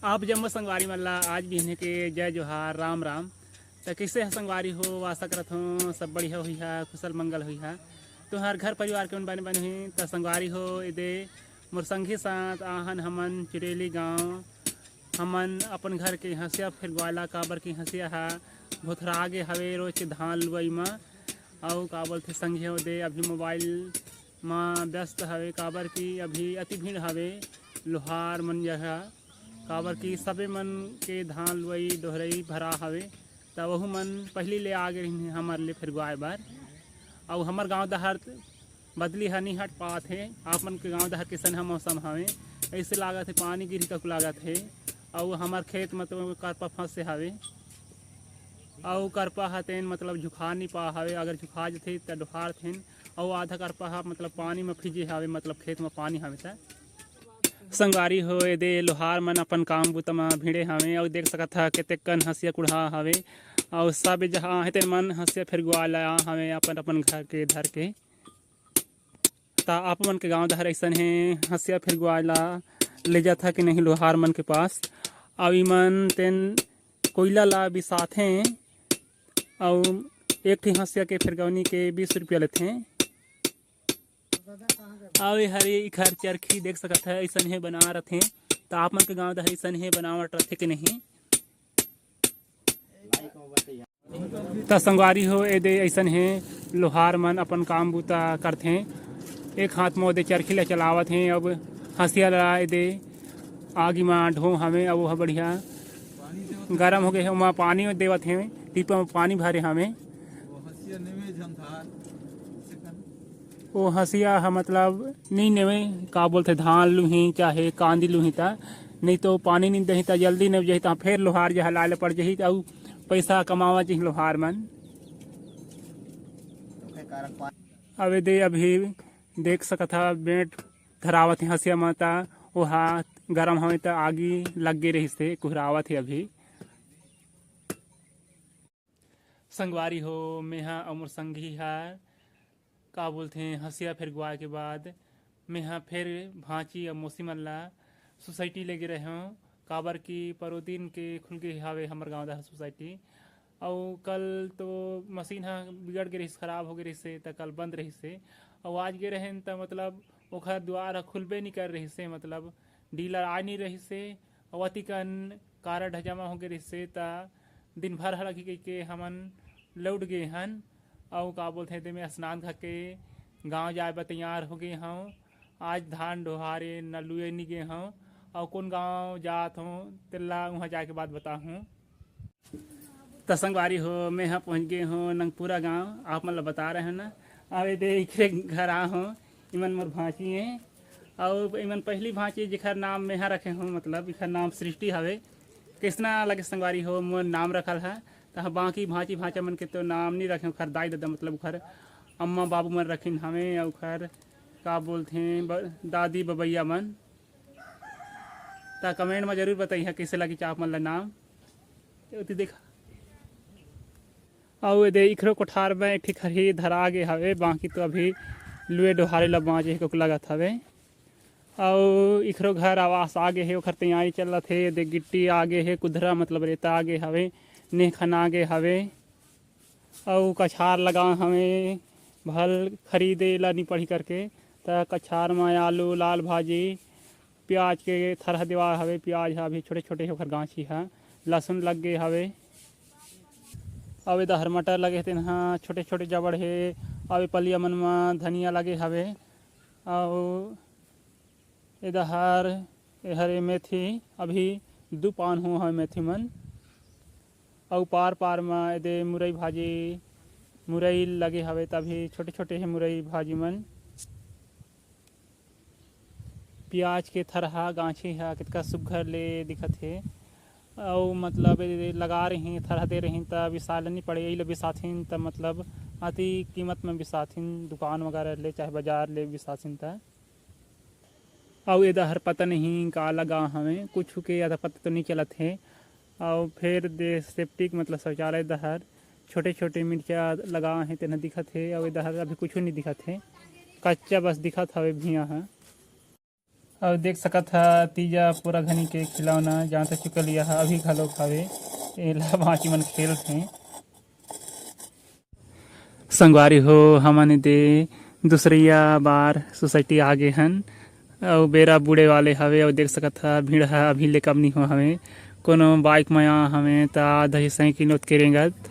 आप जम्मू संगवारी मल्ला आज भी इन्हें के जय जोहार राम राम। तो कैसे है संगवारी हो, आशा करत हूँ सब बढ़िया हुई है, कुशल मंगल हुई है। तो हर घर परिवार के बने बने हुई तो संगवारी हो इदे मोर संगी साथ आहन हमन चिरेली गाँव हमन अपन घर के हंसिया फिर ग्वाला काबर की हंसिया है भुथरागे हवे रोज के धान लुआई में और का बोलते संगे दे अभी मोबाइल में व्यस्त हवे काबर की अभी अति भीड़ हवे लोहार मन जगह काबर की सबे मन के धान लुआई डोहरई भरा हवे तो वहू मन पहली ले आ गए हमारे लिए फिर गुआए बार और हमार गांव दहर बदली है नहीं हट पात है। आप मन के गांव दहर किसन है मौसम हवे ऐसे लागत है पानी गिरी तक लागत है और हमार खेत मतलब करपा फंस से हवे और करपा हतेन मतलब झुखा नहीं पा हवे अगर झुखा जथे तो डुहार थे और आधा करपा मतलब पानी में फिजे हवे मतलब खेत में पानी हवे था संगवारी हो दे लोहार मन अपन काम बुता में भिड़े हवे और देख सकत है कतेक कन हंसिया कुढ़ा हवे और सब जहाँ है तेन मन हंसिया फिर गुआला हवे अपन अपन घर के धर के ता आप मन के गांव दहर ऐसा है हंसिया फिर गुआला ले जाता कि नहीं लोहार मन के पास और इमन तेन कोयला ला बिसात हैं और एक ठी हंसिया के फिर गवनी के 20 रुपया लेते हैं और हरे घर चरखी देख सकत है ऐसा है बना रथे तो आप मन के गांव दहर ऐसा है बनावट रथे कि नहीं तो संगवारी हो दे ऐसा है लोहार मन अपन काम बूता करते एक हाथ में दे चरखी ला चलावत हैं अब हंसिया ला दे आगी में ढो हमें अब वह बढ़िया गरम हो गए वहाँ पानी देवत हैं टीपा में पानी भरे हमें वो हंसिया है मतलब नहीं नेवे का बोलते धान लूही चाहे कांदी लूही ता नहीं तो पानी नहीं दही ता जल्दी नहीं जही ता फिर लोहार जहाँ लाल पड़ जही तो पैसा कमावा चाहिए लोहार मन अब दे अभी देख सकत है बेट धरावत है हंसिया माता वो हाथ गरम हमें तो आगी लग गई रही से कुहरावत है अभी संगवारी हो मेहा अमर संगी है का बोलते हैं हंसिया फिर गुआए के बाद मेहा फिर भांची और मौसी मल्ला सोसाइटी ले गए रहे हूँ काबर की परोदिन के खुल गए हवे हमारे गाँव दहर सोसाइटी और कल तो मशीन है बिगड़ गई रही खराब हो गई रही से तो कल बंद रही से और आज गए रहे तो मतलब ओखर द्वार खुलबे नहीं कर रही से मतलब डीलर आ नहीं रही से और अति कन कारड जमा हो गए रही से तो दिन भर हलकी के हमन लौट गए हन और का बोलते हैं मैं स्नान करके गांव जाए बर तैयार हो गए हूँ आज धान डोहारे न लुए नहीं गए हूँ और कौन गांव जात हूँ तिल्ला वहाँ जाके बाद बता हूँ तो संगवारी हो मैं यहाँ पहुँच गए हूँ नंगपुरा गांव आप मतलब बता रहे हैं ना अरे दे घर आ हूँ इमन मोर भांची है और इमन पहली भांची जिखर नाम मैं यहाँ रखे हूँ मतलब इखर नाम सृष्टि हवे किसना लगे संगवारी हो मोर नाम रखल है तो बाकी भांची भांचा मन के तो नाम नहीं रखे खर दाई दादा मतलब उखर अम्मा बाबू मन रखिन हमें और खर का बोलते हैं दादी बबैया मन तो कमेंट में जरूर बताइए कैसे लगी चाप मन नाम देखा और दे इखरो कोठार में एक ठीक ही धरा गे हवे बाकी तो अभी लुए डोहारे ला बाँचे को लगत हवे और इखरो घर आवास आगे है ओखर तैयारी चल थे दे गिट्टी आगे है कुधरा मतलब रेता आगे हवे ने खना गे हवे और कछार लगा हमें भल खरीदे ला नहीं पड़ी करके तो कछार में आलू लाल भाजी प्याज के थरह दीवार हवे प्याज अभी छोटे छोटे होकर गाछी है लहसुन लग गए हवे अब इधर मटर लगे थे हाँ छोटे छोटे जबड़ है अब पलिया मन में धनिया लगे हवे और इधर हरे मेथी अभी 2 पान हो है मेथी मन और पार पार में दे मुरई भाजी मुरई लगे हवे तभी छोटे छोटे है मुरई भाजी मन प्याज के थरहा गाछी है कितना सुघर ले दिखत है और मतलब लगा रही थरहा दे रही तब विसाल नहीं पड़े यही बिसाथिन तब मतलब अति कीमत में बिसाथिन दुकान वगैरह ले चाहे बाजार ले बिसाथिन तब और इधर पता नहीं का लगा हमें कुछ के अदा पता तो नहीं चलत है और फिर दे सेप्टिक मतलब शौचालय दहर छोटे छोटे मिर्चा लगा है तेना दिखत है और इधर अभी कुछ नहीं दिखत है कच्चा बस दिखत हवे भिया है और देख सकत ह तीजा पूरा घनी के खिलौना जहाँ तक चुकल यह अभी घलोक हवे एला बाकी मन खेलथे। संगवारी हो हमन दे दूसरिया बार सोसाइटी आगे हन और बेरा बूढ़े वाले हवे और देख सकत ह भीड़ ह अभी ले कम नहीं हो हवे कोनो बाइक में हवे त आधा ही साइकिल उत के रेंगत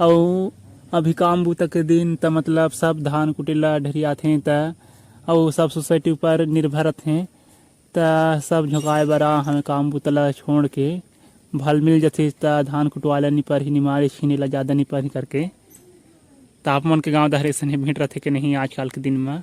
और अभी काम बूता के दिन त मतलब सब धान कुटेला ढरियाथे त और सब सोसाइटी ऊपर निर्भरत हैं त सब झुकाए बरा हमें काम बुतला छोड़ के भल मिल जाथे त धान कुटवाला नहीं पर ही निमारे छीने ला ज़्यादा नहीं पर ही करके। त आप मन के गाँव दहरे सने भेंट रथे के नहीं आजकल के दिन में।